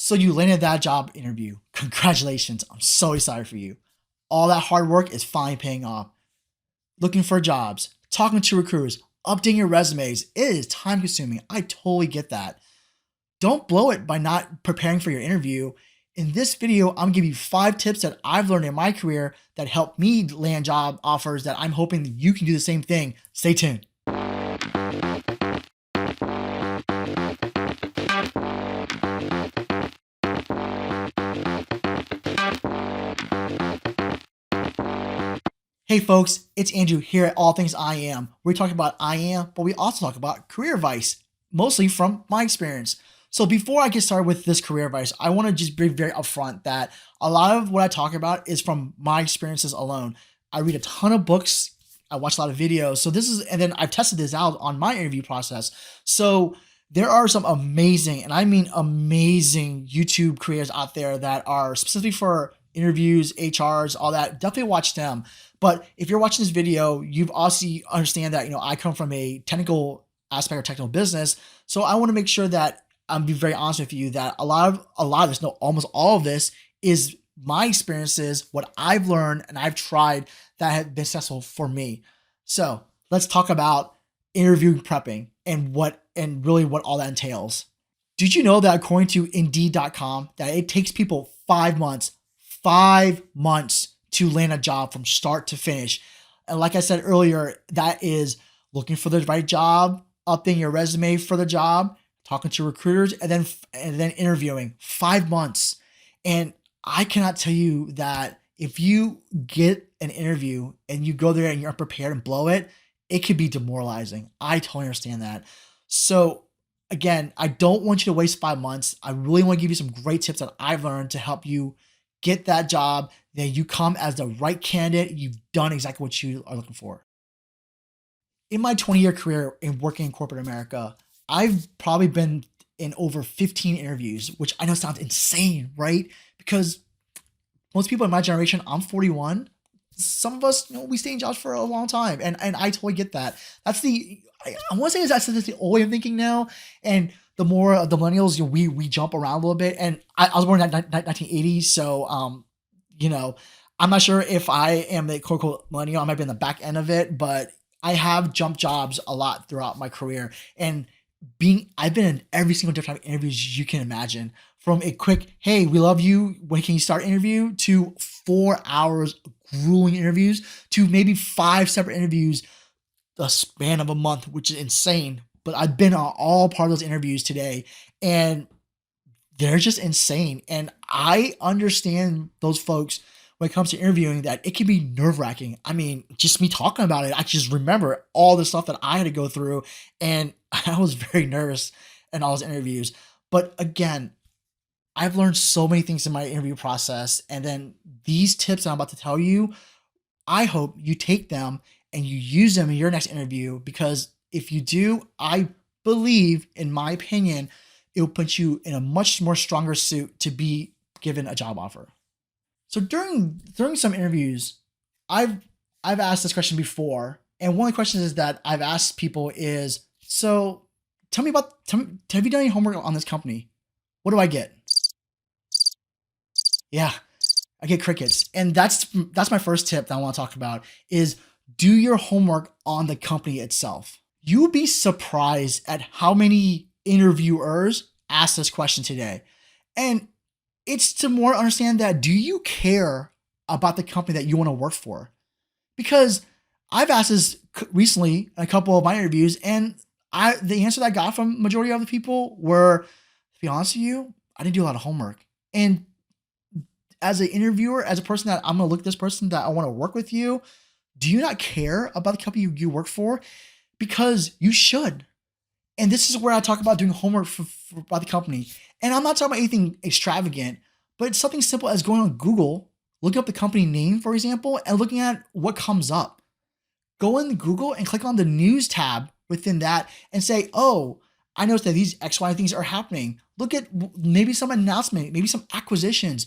So you landed that job interview. Congratulations. I'm so excited for you. All that hard work is finally paying off. Looking for jobs, talking to recruiters, updating your resumes. It is time consuming. I totally get that. Don't blow it by not preparing for your interview. In this video, I'm gonna give you 5 tips that I've learned in my career that help me land job offers that I'm hoping that you can do the same thing. Stay tuned. Hey folks, it's Andrew here at All Things I Am. We talk about I Am, but we also talk about career advice, mostly from my experience. So before I get started with this career advice, I want to just be very upfront that a lot of what I talk about is from my experiences alone. I read a ton of books, I watch a lot of videos. And then I've tested this out on my interview process. So there are some amazing, and I mean amazing YouTube creators out there that are specifically for interviews, HRs, all that. Definitely watch them. But if you're watching this video, you've also understand that, I come from a technical aspect or technical business. So I want to make sure that I'm being very honest with you that a lot of this, no, almost all of this is my experiences, what I've learned and I've tried that have been successful for me. So let's talk about interview prepping and really what all that entails. Did you know that according to Indeed.com, that it takes people 5 months to land a job from start to finish? And like I said earlier, that is looking for the right job, updating your resume for the job, talking to recruiters, and then interviewing. 5 months. And I cannot tell you that if you get an interview and you go there and you're unprepared and blow it, it could be demoralizing. I totally understand that. So again, I don't want you to waste 5 months. I really want to give you some great tips that I've learned to help you get that job, that you come as the right candidate. You've done exactly what you are looking for. In my 20-year career in working in corporate America, I've probably been in over 15 interviews, which I know sounds insane, right? Because most people in my generation, I'm 41. Some of us, we stay in jobs for a long time. And I totally get that. I want to say that's the old way of thinking now. And the more of the millennials, we jump around a little bit. And I was born in 1980, so I'm not sure if I am the quote unquote millennial. I might be in the back end of it, but I have jumped jobs a lot throughout my career. And I've been in every single different type of interviews you can imagine. From a quick, hey, we love you, when can you start interview, to 4 hours grueling interviews, to maybe 5 separate interviews the span of a month, which is insane. But I've been on all part of those interviews today, and they're just insane. And I understand those folks when it comes to interviewing, that it can be nerve-wracking. I mean, just me talking about it, I just remember all the stuff that I had to go through, and I was very nervous in all those interviews. But again, I've learned so many things in my interview process, and then these tips I'm about to tell you, I hope you take them and you use them in your next interview, because if you do, I believe, in my opinion, it will put you in a much more stronger suit to be given a job offer. So during some interviews, I've asked this question before, and one of the questions is that I've asked people is, so tell me, have you done any homework on this company? What do I get? Yeah, I get crickets. And that's my first tip that I want to talk about is do your homework on the company itself. You'll be surprised at how many interviewers ask this question today. And it's to more understand that, do you care about the company that you want to work for? Because I've asked this recently in a couple of my interviews, and the answer that I got from majority of the people were, to be honest with you, I didn't do a lot of homework. And as an interviewer, as a person that I'm going to look at this person that I want to work with you, do you not care about the company you work for? Because you should. And this is where I talk about doing homework about the company. And I'm not talking about anything extravagant, but it's something simple as going on Google, looking up the company name, for example, and looking at what comes up. Go in Google and click on the news tab within that and say, oh, I noticed that these X, Y things are happening. Look at maybe some announcement, maybe some acquisitions,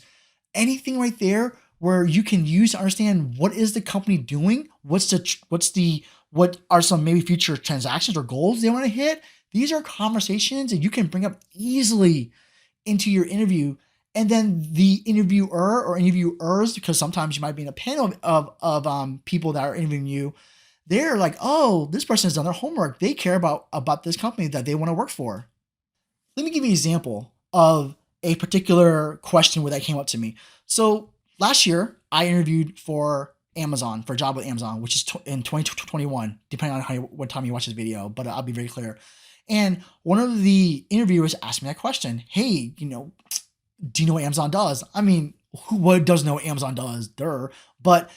anything right there where you can use to understand what is the company doing, what are some maybe future transactions or goals they want to hit. These are conversations that you can bring up easily into your interview, and then the interviewer or interviewers, because sometimes you might be in a panel of people that are interviewing you, they're like, oh, this person has done their homework. They care about this company that they want to work for. Let me give you an example of a particular question where that came up to me. So last year, I interviewed for Amazon, for a job with Amazon, which is in 2021, depending on what time you watch this video, but I'll be very clear. And one of the interviewers asked me that question. Hey, do you know what Amazon does? I mean, what doesn't know what Amazon does? But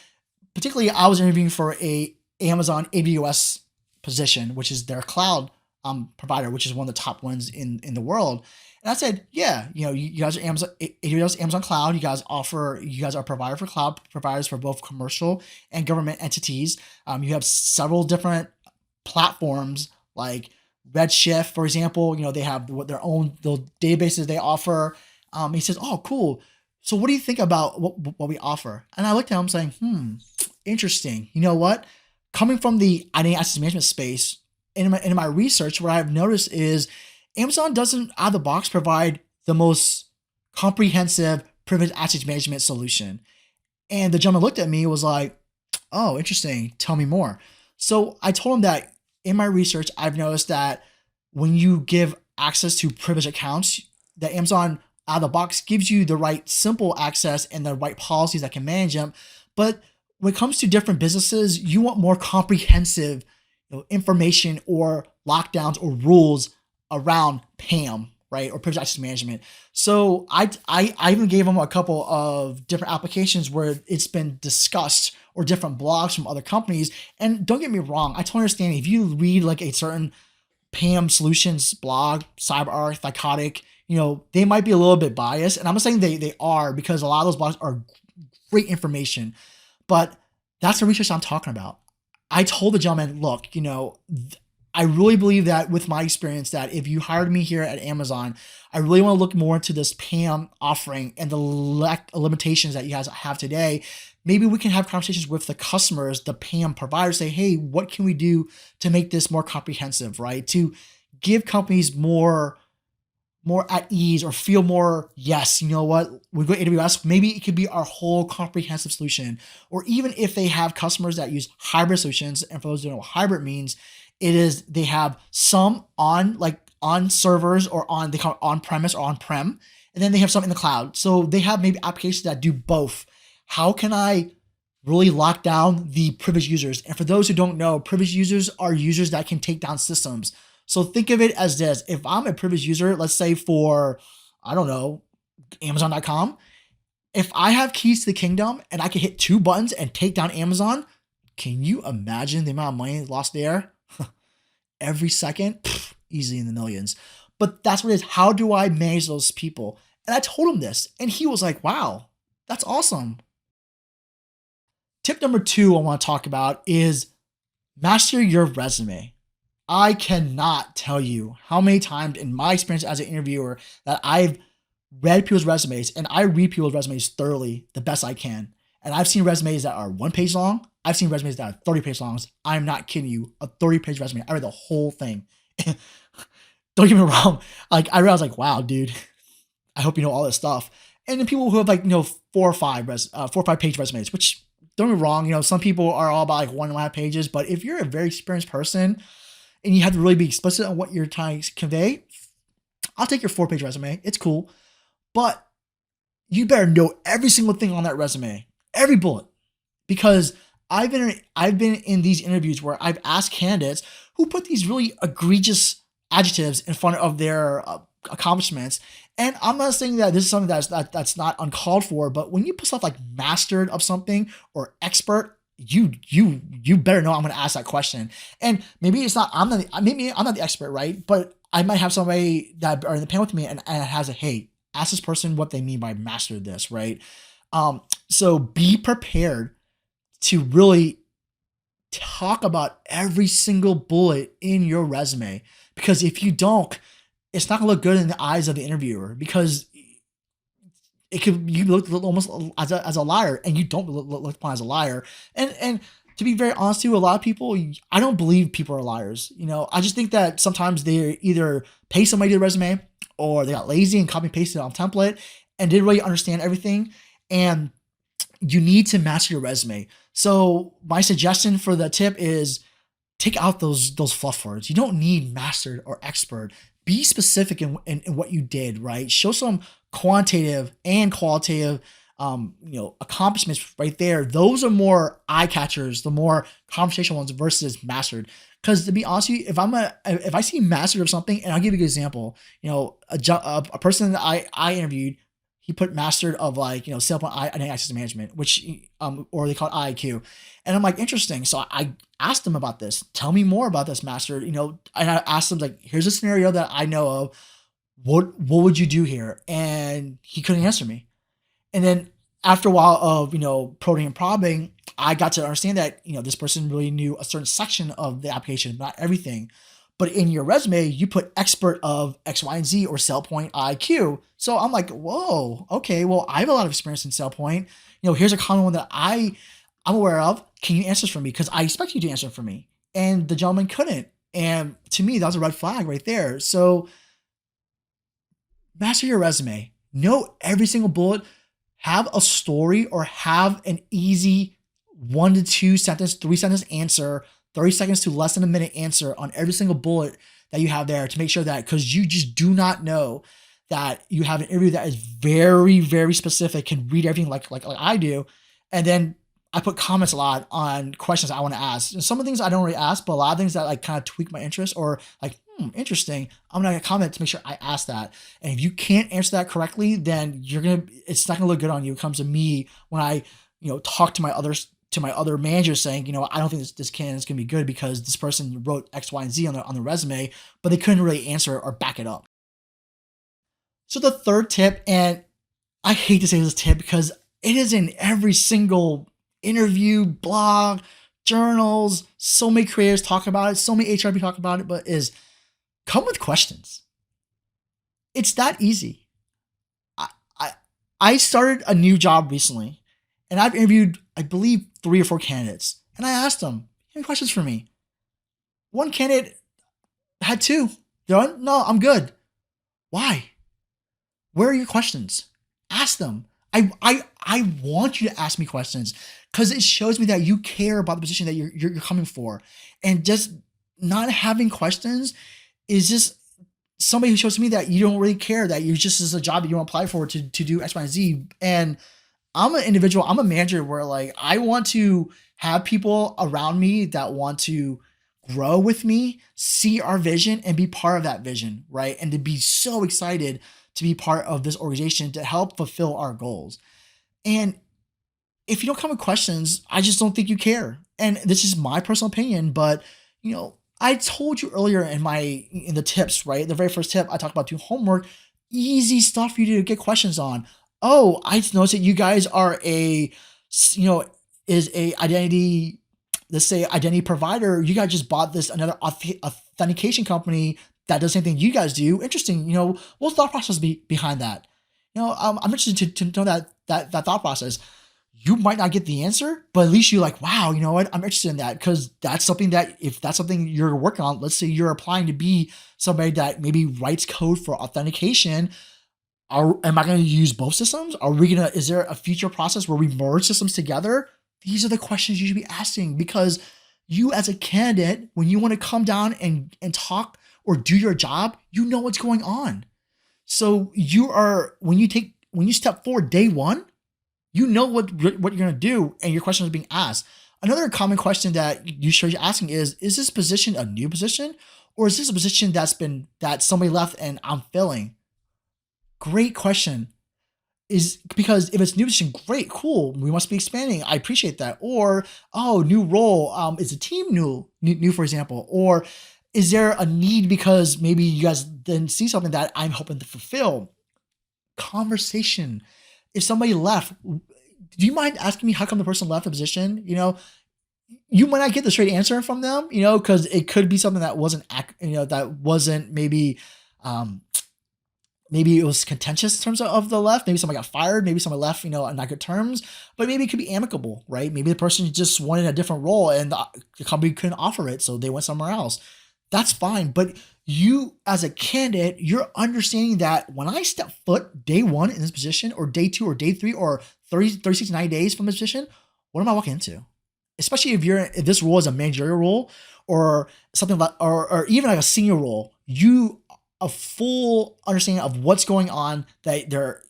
particularly, I was interviewing for a Amazon AWS position, which is their cloud provider, which is one of the top ones in the world. And I said, yeah, you guys are Amazon Cloud. You guys are a provider for cloud providers for both commercial and government entities. You have several different platforms like Redshift, for example. They have their own databases they offer. He says, oh, cool. So what do you think about what we offer? And I looked at him saying, interesting. You know what? Coming from the identity access management space, in my research, what I've noticed is Amazon doesn't out of the box provide the most comprehensive privileged access management solution. And the gentleman looked at me and was like, oh, interesting. Tell me more. So I told him that in my research, I've noticed that when you give access to privileged accounts, that Amazon out of the box gives you the right simple access and the right policies that can manage them. But when it comes to different businesses, you want more comprehensive information or lockdowns or rules around PAM, right? Or privileged access management. So I even gave them a couple of different applications where it's been discussed, or different blogs from other companies. And don't get me wrong, I totally understand if you read like a certain PAM solutions blog, CyberArk, Thycotic, they might be a little bit biased. And I'm not saying they are, because a lot of those blogs are great information, but that's the research I'm talking about. I told the gentleman, look, I really believe that with my experience, that if you hired me here at Amazon, I really want to look more into this PAM offering and the limitations that you guys have today. Maybe we can have conversations with the customers, the PAM providers, say, hey, what can we do to make this more comprehensive, right? To give companies more at ease, or feel more, yes, you know what, we go to AWS, maybe it could be our whole comprehensive solution. Or even if they have customers that use hybrid solutions, and for those who don't know what hybrid means, it is they have some on servers, or they call it on-premise or on-prem, and then they have some in the cloud. So they have maybe applications that do both. How can I really lock down the privileged users? And for those who don't know, privileged users are users that can take down systems. So think of it as this. If I'm a privileged user, let's say for, I don't know, Amazon.com, if I have keys to the kingdom and I can hit 2 buttons and take down Amazon, can you imagine the amount of money lost there? Every second, easily in the millions. But that's what it is. How do I manage those people? And I told him this, and he was like, wow, that's awesome. Tip number 2 I want to talk about is master your resume. I cannot tell you how many times in my experience as an interviewer that I've read people's resumes, and I read people's resumes thoroughly the best I can. And I've seen resumes that are 1 page long. I've seen resumes that are 30 page long. I'm not kidding you. A 30-page resume. I read the whole thing. Don't get me wrong. Like, I realized, like, wow, dude, I hope you know all this stuff. And then people who have 4 or 5 page resumes, which, don't get me wrong, some people are all about 1.5 pages. But if you're a very experienced person and you have to really be explicit on what you're trying to convey, I'll take your 4-page resume. It's cool. But you better know every single thing on that resume, every bullet, because I've been in these interviews where I've asked candidates who put these really egregious adjectives in front of their accomplishments. And I'm not saying that this is something that's not uncalled for, but when you put stuff like mastered of something or expert, you better know I'm going to ask that question. And maybe I'm not the expert, right? But I might have somebody that are in the panel with me and has hey, ask this person what they mean by mastered this, right? So be prepared to really talk about every single bullet in your resume, because if you don't, it's not gonna look good in the eyes of the interviewer, because you look almost as a liar, and you don't look upon as a liar. And to be very honest too, a lot of people, I don't believe people are liars. I just think that sometimes they either pay somebody to do the resume, or they got lazy and copy and pasted on template and didn't really understand everything. And you need to master your resume. So my suggestion for the tip is take out those fluff words. You don't need mastered or expert. Be specific in what you did, right? Show some quantitative and qualitative accomplishments right there. Those are more eye catchers, the more conversational ones versus mastered. Because to be honest with you, if I see mastered of something, and I'll give you an example, a person that I interviewed, he put mastered of SailPoint Identity Access Management, which or they call it IIQ, and I'm like, interesting. So I asked him about this. Tell me more about this mastered. And I asked him, like, here's a scenario that I know of. What would you do here? And he couldn't answer me. And then after a while of probing and probing, I got to understand that this person really knew a certain section of the application, not everything. But in your resume, you put expert of X, Y, and Z or SailPoint IQ. So I'm like, whoa, okay, well, I have a lot of experience in SailPoint. Here's a common one that I'm aware of. Can you answer this for me? Because I expect you to answer for me. And the gentleman couldn't. And to me, that was a red flag right there. So master your resume. Know every single bullet. Have a story or have an easy 1 to 2 sentence, 3 sentence answer, 30 seconds to less than a minute answer on every single bullet that you have there to make sure that, because you just do not know that you have an interview that is very, very specific, can read everything like I do. And then I put comments a lot on questions I want to ask. And some of the things I don't really ask, but a lot of things that kind of tweak my interest or interesting, I'm going to comment to make sure I ask that. And if you can't answer that correctly, then it's not going to look good on you. It comes to me when I, talk to my other managers saying, I don't think this candidate is going to be good because this person wrote X, Y, and Z on the resume, but they couldn't really answer or back it up. So the third tip, and I hate to say this tip because it is in every single interview, blog, journals, so many creators talk about it, so many HR people talk about it, but is come with questions. It's that easy. I started a new job recently, and I've interviewed, I believe, 3 or 4 candidates. And I asked them, any questions for me? One candidate had 2. Done? No, I'm good. Why? Where are your questions? Ask them. I want you to ask me questions because it shows me that you care about the position that you're coming for. And just not having questions is just somebody who shows me that you don't really care, that you just is a job that you want to apply for to do X, Y, and Z. And I'm an individual, I'm a manager where I want to have people around me that want to grow with me, see our vision and be part of that vision, right? And to be so excited to be part of this organization to help fulfill our goals. And if you don't come with questions, I just don't think you care. And this is my personal opinion, but I told you earlier in the tips, right? The very first tip, I talked about doing homework, easy stuff for you to get questions on. Oh, I noticed that you guys are identity, let's say identity provider. You guys just bought another authentication company that does the same thing you guys do. Interesting. What's the thought process behind that? I'm interested to know that thought process. You might not get the answer, but at least you're like, wow, you know what? I'm interested in that because that's something that if that's something you're working on, let's say you're applying to be somebody that maybe writes code for authentication. Am I going to use both systems? Is there a future process where we merge systems together? These are the questions you should be asking because you as a candidate, when you want to come down and talk or do your job, you know what's going on. So when you step forward day one, you know what you're going to do and your question is being asked. Another common question that you should be asking is this position a new position or is this a position that somebody left and I'm filling? Great question. Is because if it's new position, great, cool. We must be expanding. I appreciate that. Or, new role. Is the team new, for example? Or is there a need because maybe you guys didn't see something that I'm hoping to fulfill? Conversation. If somebody left, do you mind asking me how come the person left the position? You might not get the straight answer from them, because it could be something that wasn't, maybe, maybe it was contentious in terms of the left. Maybe somebody got fired. Maybe somebody left, on not good terms. But maybe it could be amicable, right? Maybe the person just wanted a different role and the company couldn't offer it, so they went somewhere else. that's fine. But you, as a candidate, you're understanding that when I step foot day one in this position, or day two, or day three, or 36 to 90 days from this position, what am I walking into? Especially if this role is a managerial role, or something like, or even like a senior role, you a full understanding of what's going on. That there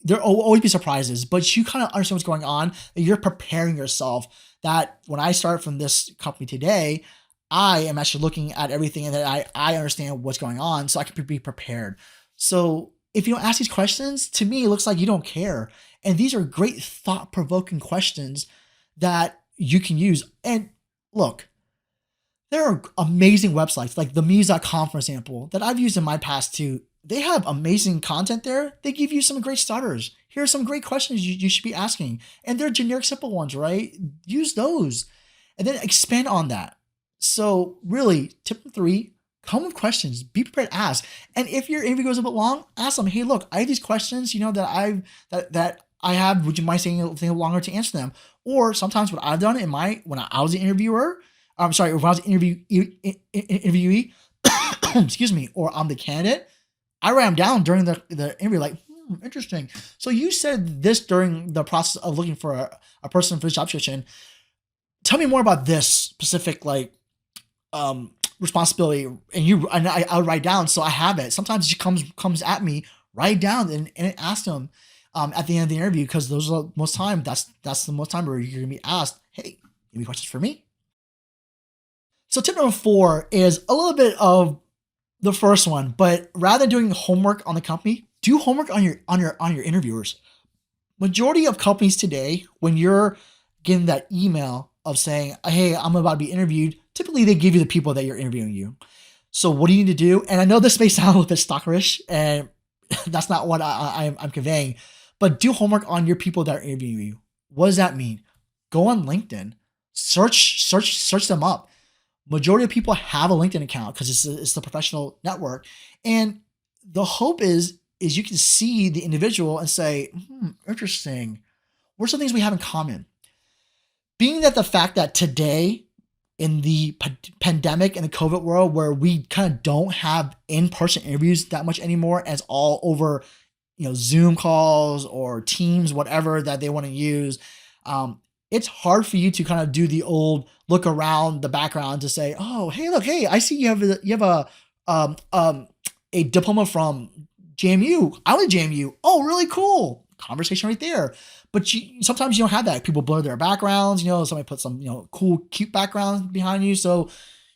will always be surprises, but you kind of understand what's going on. And you're preparing yourself. That when I start from this company today, I am actually looking at everything, and that I understand what's going on, so I can be prepared. So if you don't ask these questions, to me, it looks like you don't care. And these are great thought-provoking questions that you can use. And look, there are amazing websites like themuse.com, for example, that I've used in my past too. They have amazing content there. They give you some great starters. Here are some great questions you should be asking. And they're generic, simple ones, right? Use those and then expand on that. So really, tip 3, come with questions. Be prepared to ask. And if your interview goes a bit long, ask them, hey, look, I have these questions, that I have. Would you mind staying a little longer to answer them? Or sometimes what I've done when I was an interviewer, when I was an interviewee, excuse me, or I'm the candidate, I write them down during the interview, like, interesting. So you said this during the process of looking for a person for this job description. Tell me more about this specific, responsibility. And I would write down, so I have it. Sometimes she comes at me, write down and ask them at the end of the interview, because those are most time. That's the most time where you're gonna be asked, hey, any questions for me? So tip number 4 is a little bit of the first one, but rather than doing homework on the company, do homework on your interviewers. Majority of companies today, when you're getting that email of saying, hey, I'm about to be interviewed, typically they give you the people that you're interviewing you. So what do you need to do? And I know this may sound a little bit stalkerish, and that's not what I'm conveying, but do homework on your people that are interviewing you. What does that mean? Go on LinkedIn, search them up. Majority of people have a LinkedIn account because it's the professional network. And the hope is you can see the individual and say, interesting. What are some things we have in common? Being that the fact that today in the pandemic and the COVID world, where we kind of don't have in-person interviews that much anymore, as all over, Zoom calls or Teams, whatever that they want to use, it's hard for you to kind of do the old look around the background to say, oh, hey, look, hey, I see you have a diploma from JMU. I went to JMU. Oh, really cool. Conversation right there. But sometimes you don't have that. People blur their backgrounds. Somebody put some cool, cute background behind you, so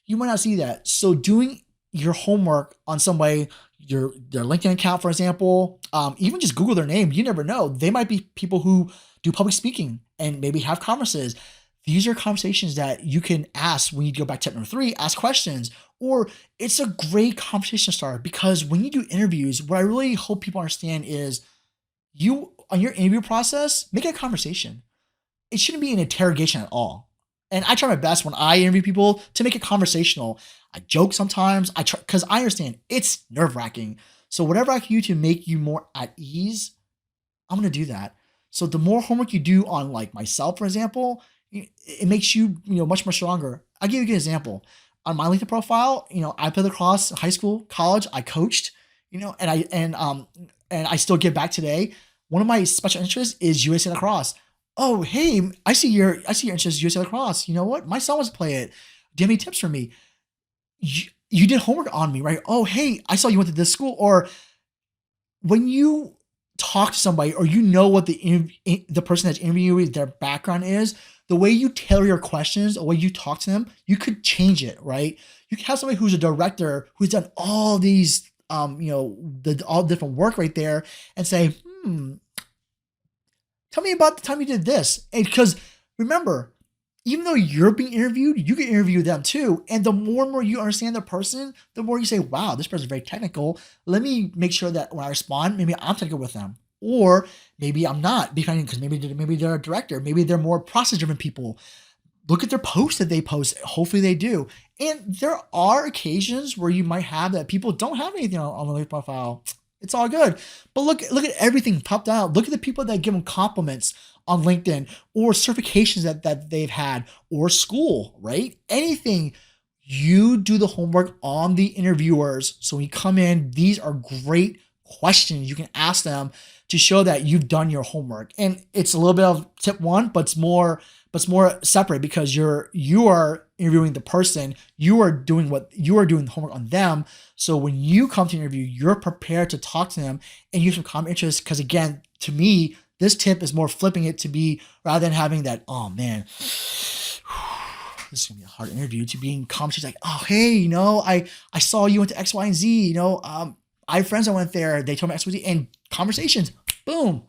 you might not see that. So doing your homework on somebody, their LinkedIn account, for example, even just Google their name. You never know. They might be people who do public speaking and maybe have conferences. These are conversations that you can ask when you go back to tip number 3, ask questions. Or it's a great conversation starter, because when you do interviews, what I really hope people understand is on your interview process, make it a conversation. It shouldn't be an interrogation at all. And I try my best when I interview people to make it conversational. I joke sometimes. I try, because I understand it's nerve-wracking. So whatever I can do to make you more at ease, I'm going to do that. So the more homework you do on, like, myself, for example, it makes you, much more stronger. I'll give you a good example. On my LinkedIn profile, I played lacrosse, high school, college, I coached, and I still give back today. One of my special interests is USA lacrosse. Oh, hey, I see your interest in USA lacrosse. You know what? My son wants to play it. Do you have any tips for me? You did homework on me, right? Oh, hey, I saw you went to this school. Or when you talk to somebody, or what the person that's interviewing you, their background is, the way you tailor your questions, the way you talk to them, you could change it, right? You can have somebody who's a director who's done all these, all different work right there, and say, tell me about the time you did this. And because remember, even though you're being interviewed, you can interview them too. And the more and more you understand the person, the more you say, wow, this person's very technical. Let me make sure that when I respond, maybe I'm technical with them. Or maybe I'm not, because maybe they're a director. Maybe they're more process-driven people. Look at their posts that they post. Hopefully they do. And there are occasions where you might have that people don't have anything on the LinkedIn profile. It's all good. But look at everything top down. Look at the people that give them compliments on LinkedIn, or certifications that they've had, or school, right? Anything. You do the homework on the interviewers. So when you come in, these are great questions you can ask them to show that you've done your homework. And it's a little bit of tip one, but it's more separate because you are interviewing the person, you are doing the homework on them. So when you come to interview, you're prepared to talk to them and use some common interest. Because again, to me, this tip is more flipping it to be, rather than having that, oh man, this is gonna be a hard interview, to being conversations like, oh hey, I saw you went to X, Y, and Z. I have friends that went there. They told me X, Y, Z, and conversations, boom.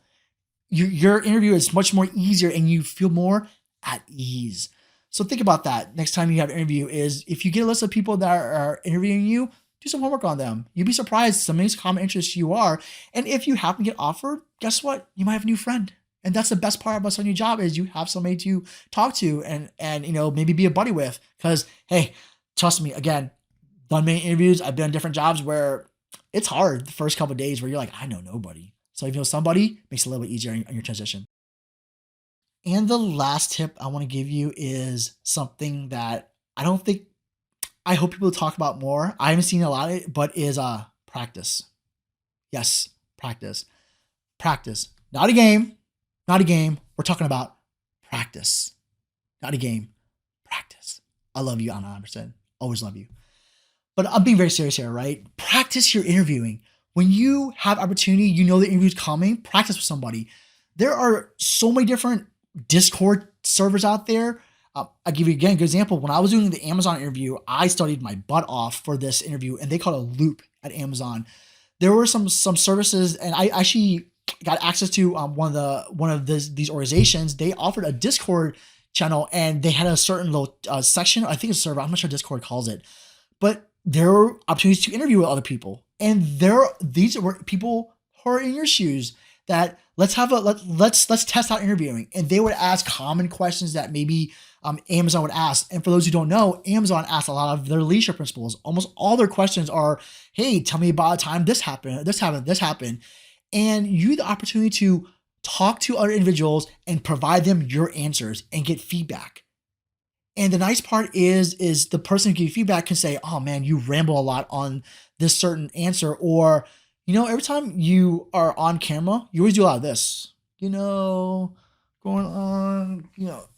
Your interview is much more easier, and you feel more at ease. So think about that next time you have an interview. Is if you get a list of people that are interviewing you, do some homework on them. You'd be surprised some of these common interests you are. And if you happen to get offered, guess what? You might have a new friend. And that's the best part about starting a new job, is you have somebody to talk to and maybe be a buddy with. Because hey, trust me, again, done many interviews. I've been on different jobs where it's hard the first couple of days where you're like, I know nobody. So if you know somebody, makes it a little bit easier on your transition. And the last tip I want to give you is something that I hope people talk about more. I haven't seen a lot of it, but is practice. Yes, practice. Practice. Not a game. Not a game. We're talking about practice. Not a game. Practice. I love you, Anna Anderson. Always love you. But I'm being very serious here, right? Practice your interviewing. When you have opportunity, the interview's coming, practice with somebody. There are so many different Discord servers out there. I'll give you again a good example. When I was doing the Amazon interview, I studied my butt off for this interview, and they call it a loop at Amazon. There were some services, and I actually got access to one of these organizations. They offered a Discord channel, and they had a certain little section. I think it's a server. I'm not sure Discord calls it, but there were opportunities to interview with other people, and these were people who are in your shoes. That let's test out interviewing, and they would ask common questions that maybe Amazon would ask. And for those who don't know, Amazon asks a lot of their leadership principles. Almost all their questions are, "Hey, tell me about a time this happened, this happened, this happened," and you have the opportunity to talk to other individuals and provide them your answers and get feedback. And the nice part is the person who gives you feedback can say, "Oh man, you ramble a lot on this certain answer," or every time you are on camera, you always do a lot of this, going on,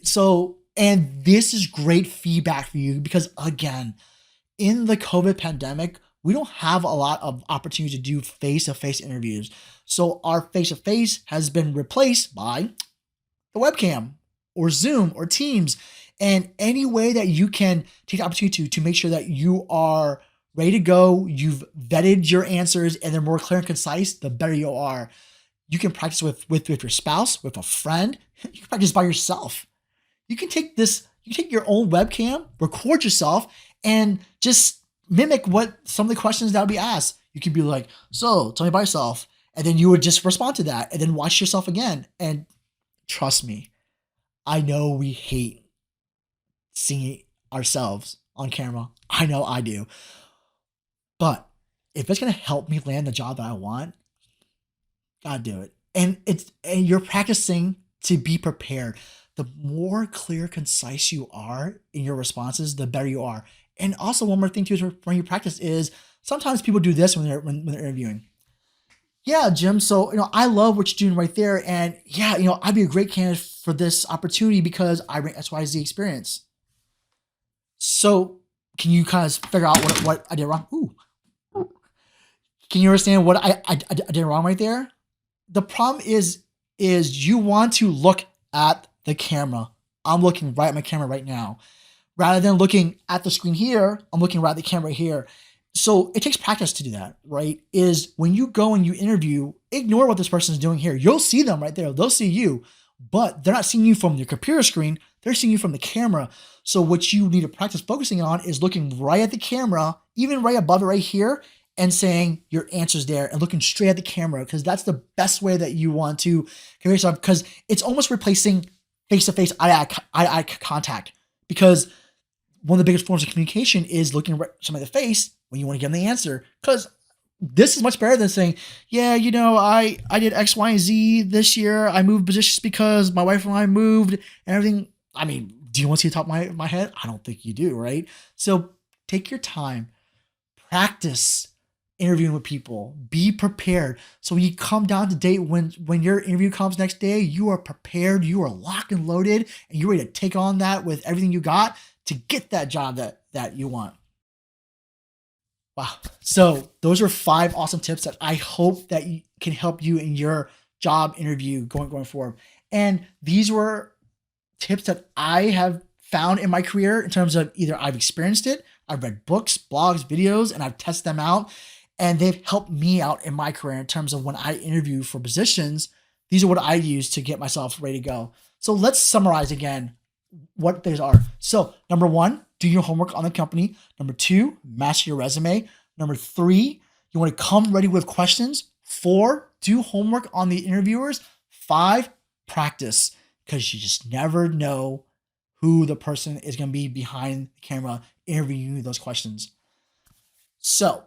So, and this is great feedback for you because, again, in the COVID pandemic, we don't have a lot of opportunity to do face-to-face interviews. So our face-to-face has been replaced by the webcam or Zoom or Teams. And any way that you can take the opportunity to make sure that you are ready to go, you've vetted your answers, and they're more clear and concise, the better you are. You can practice with your spouse, with a friend. You can practice by yourself. You can take your own webcam, record yourself, and just mimic what some of the questions that would be asked. You could be like, "So, tell me about yourself." And then you would just respond to that and then watch yourself again. And trust me, I know we hate seeing ourselves on camera. I know I do. But if it's going to help me land the job that I want, gotta do it. And you're practicing to be prepared. The more clear, concise you are in your responses, the better you are. And also one more thing too, when you practice is sometimes people do this when they're interviewing. "Yeah, Jim, so I love what you're doing right there. And yeah, I'd be a great candidate for this opportunity because I bring XYZ experience. So can you kind of figure out what I did wrong?" Ooh. Can you understand what I did wrong right there? The problem is you want to look at the camera. I'm looking right at my camera right now. Rather than looking at the screen here, I'm looking right at the camera here. So it takes practice to do that, right? Is when you go and you interview, ignore what this person is doing here. You'll see them right there. They'll see you, but they're not seeing you from your computer screen. They're seeing you from the camera. So what you need to practice focusing on is looking right at the camera, even right above it right here, and saying your answers there and looking straight at the camera, because that's the best way that you want to convey yourself, because it's almost replacing face-to-face eye-to-eye contact. Because one of the biggest forms of communication is looking at somebody in the face when you want to give them the answer. Because this is much better than saying, "Yeah, I did X, Y, and Z this year. I moved positions because my wife and I moved and everything." I mean, do you want to see the top of my head? I don't think you do, right? So take your time, practice interviewing with people, be prepared. So when you come down to date, when your interview comes next day, you are prepared, you are locked and loaded, and you're ready to take on that with everything you got to get that job that you want. Wow. So those are 5 awesome tips that I hope that can help you in your job interview going forward. And these were tips that I have found in my career in terms of either I've experienced it, I've read books, blogs, videos, and I've tested them out. And they've helped me out in my career in terms of when I interview for positions. These are what I use to get myself ready to go. So let's summarize again what these are. So number 1, do your homework on the company. Number 2, master your resume. Number 3, you want to come ready with questions. 4, do homework on the interviewers. 5, practice, because you just never know who the person is going to be behind the camera interviewing you those questions. So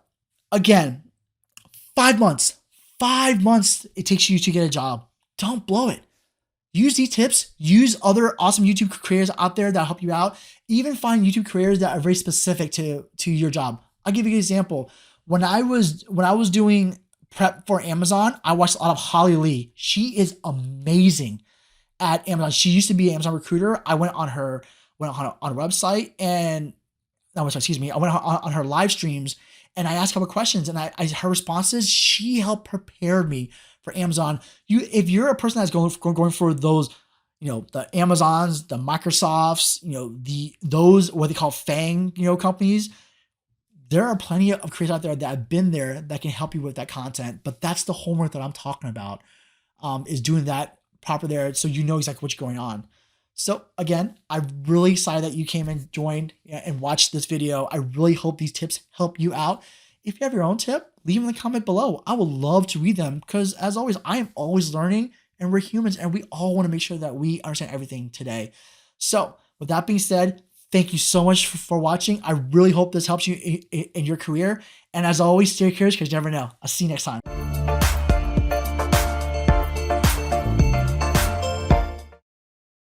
again, 5 months it takes you to get a job. Don't blow it. Use these tips. Use other awesome YouTube creators out there that help you out. Even find YouTube creators that are very specific to your job. I'll give you an example. When I was doing prep for Amazon, I watched a lot of Holly Lee. She is amazing at Amazon. She used to be an Amazon recruiter. I went on her website and I went on her live streams and I asked a couple questions and her responses, she helped prepare me for Amazon. If you're a person that's going for those, the Amazons, the Microsofts, those what they call FANG, companies, there are plenty of creators out there that have been there that can help you with that content. But that's the homework that I'm talking about, is doing that proper there so you know exactly what's going on. So again, I'm really excited that you came and joined and watched this video. I really hope these tips help you out. If you have your own tip, leave them in the comment below. I would love to read them because as always, I am always learning and we're humans and we all want to make sure that we understand everything today. So with that being said, thank you so much for watching. I really hope this helps you in your career. And as always, stay curious because you never know. I'll see you next time.